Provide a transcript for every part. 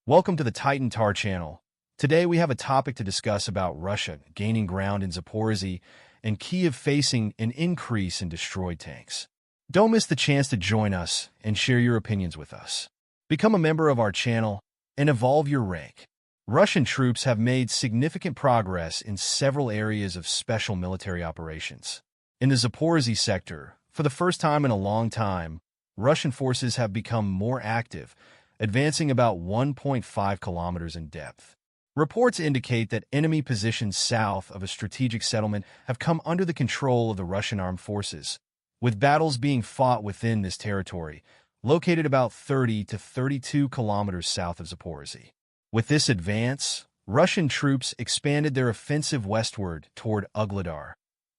Welcome to the Titan Tar channel. Today we have a topic to discuss about Russia gaining ground in Zaporozhye and Kiev facing an increase in destroyed tanks. Don't miss the chance to join us and share your opinions with us. Become a member of our channel and evolve your rank. Russian troops have made significant progress in several areas of special military operations. In the Zaporozhye sector, for the first time in a long time, Russian forces have become more active, advancing about 1.5 kilometers in depth. Reports indicate that enemy positions south of a strategic settlement have come under the control of the Russian armed forces, with battles being fought within this territory, located about 30 to 32 kilometers south of Zaporozhye. With this advance, Russian troops expanded their offensive westward toward Ugledar,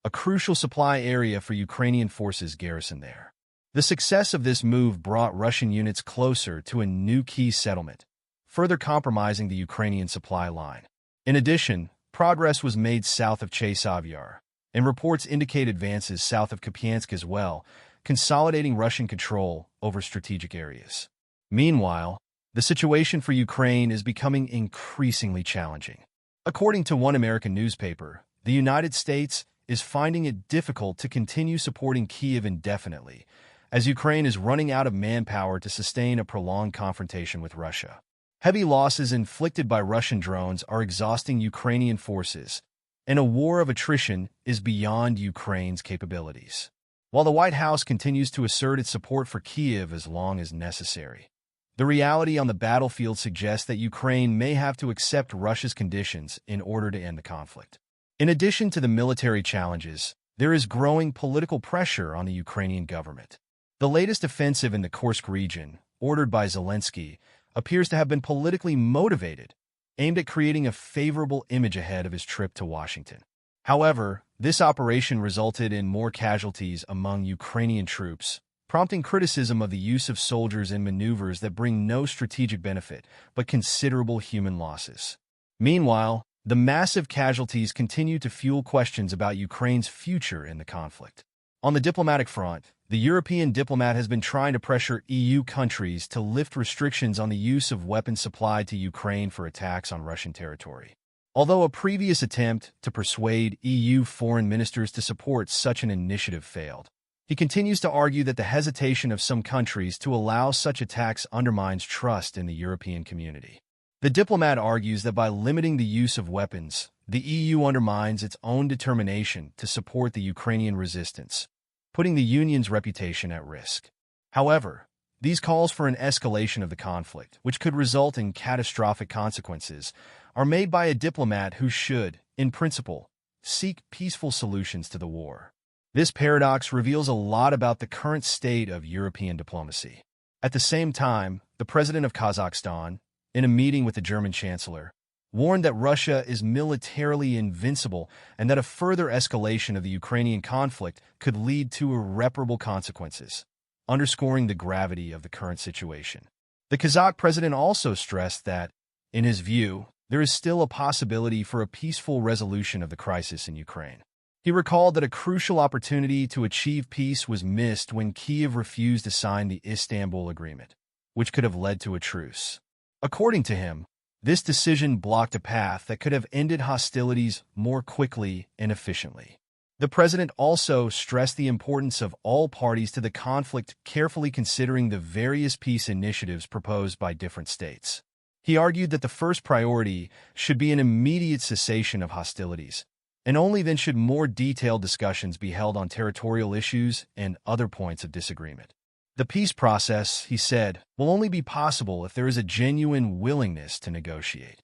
a crucial supply area for Ukrainian forces garrisoned there. The success of this move brought Russian units closer to a new key settlement, further compromising the Ukrainian supply line. In addition, progress was made south of Chasiv Yar, and reports indicate advances south of Kupiansk as well, consolidating Russian control over strategic areas. Meanwhile, the situation for Ukraine is becoming increasingly challenging. According to one American newspaper, the United States is finding it difficult to continue supporting Kiev indefinitely, as Ukraine is running out of manpower to sustain a prolonged confrontation with Russia. Heavy losses inflicted by Russian drones are exhausting Ukrainian forces, and a war of attrition is beyond Ukraine's capabilities. While the White House continues to assert its support for Kiev as long as necessary, the reality on the battlefield suggests that Ukraine may have to accept Russia's conditions in order to end the conflict. In addition to the military challenges, there is growing political pressure on the Ukrainian government. The latest offensive in the Kursk region, ordered by Zelensky, appears to have been politically motivated, aimed at creating a favorable image ahead of his trip to Washington. However, this operation resulted in more casualties among Ukrainian troops, prompting criticism of the use of soldiers in maneuvers that bring no strategic benefit but considerable human losses. Meanwhile, the massive casualties continue to fuel questions about Ukraine's future in the conflict. On the diplomatic front, the European diplomat has been trying to pressure EU countries to lift restrictions on the use of weapons supplied to Ukraine for attacks on Russian territory. Although a previous attempt to persuade EU foreign ministers to support such an initiative failed, he continues to argue that the hesitation of some countries to allow such attacks undermines trust in the European community. The diplomat argues that by limiting the use of weapons, the EU undermines its own determination to support the Ukrainian resistance, putting the Union's reputation at risk. However, these calls for an escalation of the conflict, which could result in catastrophic consequences, are made by a diplomat who should, in principle, seek peaceful solutions to the war. This paradox reveals a lot about the current state of European diplomacy. At the same time, the president of Kazakhstan, in a meeting with the German chancellor, warned that Russia is militarily invincible and that a further escalation of the Ukrainian conflict could lead to irreparable consequences, underscoring the gravity of the current situation. The Kazakh president also stressed that, in his view, there is still a possibility for a peaceful resolution of the crisis in Ukraine. He recalled that a crucial opportunity to achieve peace was missed when Kiev refused to sign the Istanbul Agreement, which could have led to a truce. According to him, this decision blocked a path that could have ended hostilities more quickly and efficiently. The president also stressed the importance of all parties to the conflict carefully considering the various peace initiatives proposed by different states. He argued that the first priority should be an immediate cessation of hostilities, and only then should more detailed discussions be held on territorial issues and other points of disagreement. The peace process, he said, will only be possible if there is a genuine willingness to negotiate.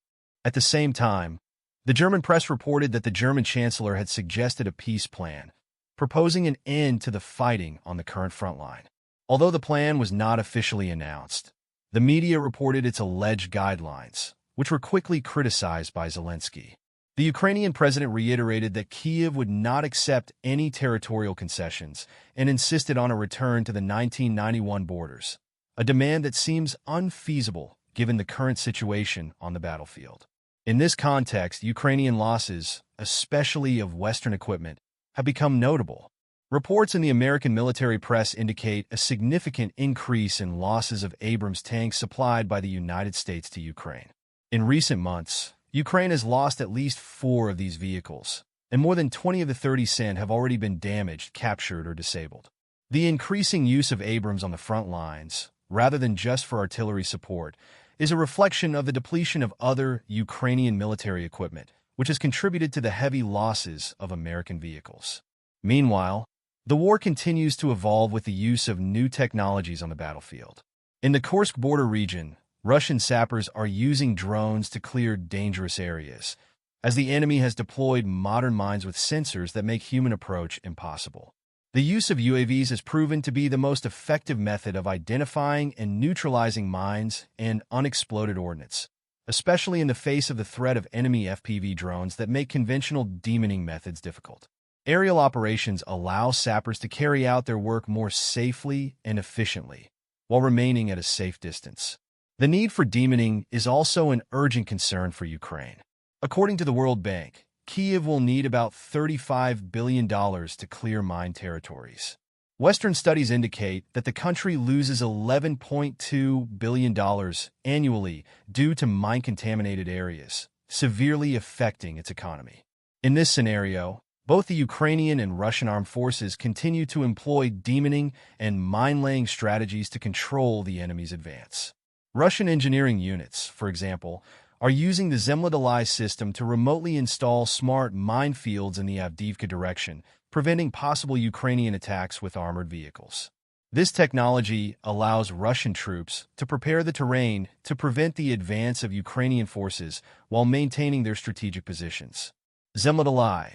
At the same time, the German press reported that the German chancellor had suggested a peace plan, proposing an end to the fighting on the current front line. Although the plan was not officially announced, the media reported its alleged guidelines, which were quickly criticized by Zelensky. The Ukrainian president reiterated that Kiev would not accept any territorial concessions and insisted on a return to the 1991 borders, a demand that seems unfeasible given the current situation on the battlefield. In this context, Ukrainian losses, especially of Western equipment, have become notable. Reports in the American military press indicate a significant increase in losses of Abrams tanks supplied by the United States to Ukraine. In recent months, Ukraine has lost at least 4 of these vehicles, and more than 20 of the 30 sent have already been damaged, captured, or disabled. The increasing use of Abrams on the front lines, rather than just for artillery support, is a reflection of the depletion of other Ukrainian military equipment, which has contributed to the heavy losses of American vehicles. Meanwhile, the war continues to evolve with the use of new technologies on the battlefield. In the Kursk border region, Russian sappers are using drones to clear dangerous areas, as the enemy has deployed modern mines with sensors that make human approach impossible. The use of UAVs has proven to be the most effective method of identifying and neutralizing mines and unexploded ordnance, especially in the face of the threat of enemy FPV drones that make conventional demoning methods difficult. Aerial operations allow sappers to carry out their work more safely and efficiently, while remaining at a safe distance. The need for demoning is also an urgent concern for Ukraine. According to the World Bank, Kiev will need about $35 billion to clear mine territories. Western studies indicate that the country loses $11.2 billion annually due to mine-contaminated areas, severely affecting its economy. In this scenario, both the Ukrainian and Russian armed forces continue to employ demoning and mine-laying strategies to control the enemy's advance. Russian engineering units, for example, are using the Zaporozhye system to remotely install smart minefields in the Avdiivka direction, preventing possible Ukrainian attacks with armored vehicles. This technology allows Russian troops to prepare the terrain to prevent the advance of Ukrainian forces while maintaining their strategic positions. Zaporozhye,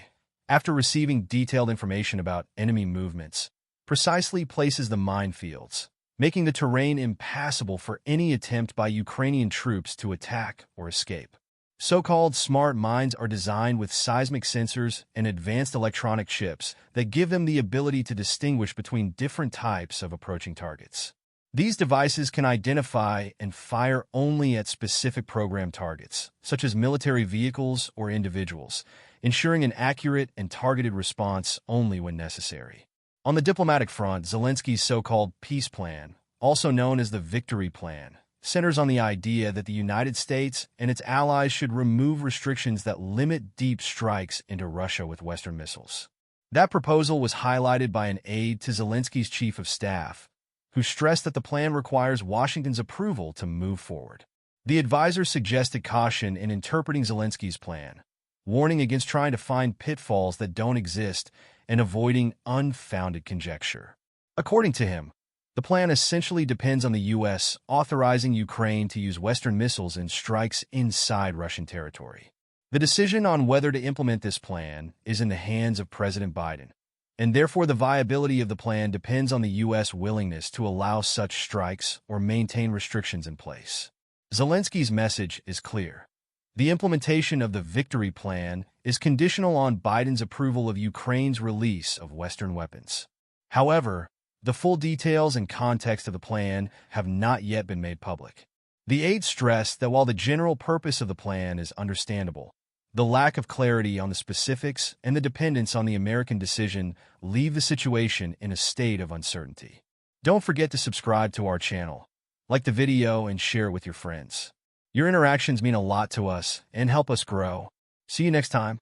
after receiving detailed information about enemy movements, precisely places the minefields, making the terrain impassable for any attempt by Ukrainian troops to attack or escape. So-called smart mines are designed with seismic sensors and advanced electronic chips that give them the ability to distinguish between different types of approaching targets. These devices can identify and fire only at specific program targets, such as military vehicles or individuals, ensuring an accurate and targeted response only when necessary. On the diplomatic front, Zelensky's so-called peace plan, also known as the Victory Plan, centers on the idea that the United States and its allies should remove restrictions that limit deep strikes into Russia with Western missiles. That proposal was highlighted by an aide to Zelensky's chief of staff, who stressed that the plan requires Washington's approval to move forward. The advisor suggested caution in interpreting Zelensky's plan, warning against trying to find pitfalls that don't exist and avoiding unfounded conjecture. According to him, the plan essentially depends on the U.S. authorizing Ukraine to use Western missiles in strikes inside Russian territory. The decision on whether to implement this plan is in the hands of President Biden, and therefore the viability of the plan depends on the U.S. willingness to allow such strikes or maintain restrictions in place. Zelensky's message is clear. The implementation of the Victory Plan is conditional on Biden's approval of Ukraine's release of Western weapons. However, the full details and context of the plan have not yet been made public. The aide stressed that while the general purpose of the plan is understandable, the lack of clarity on the specifics and the dependence on the American decision leave the situation in a state of uncertainty. Don't forget to subscribe to our channel, like the video, and share it with your friends. Your interactions mean a lot to us and help us grow. See you next time.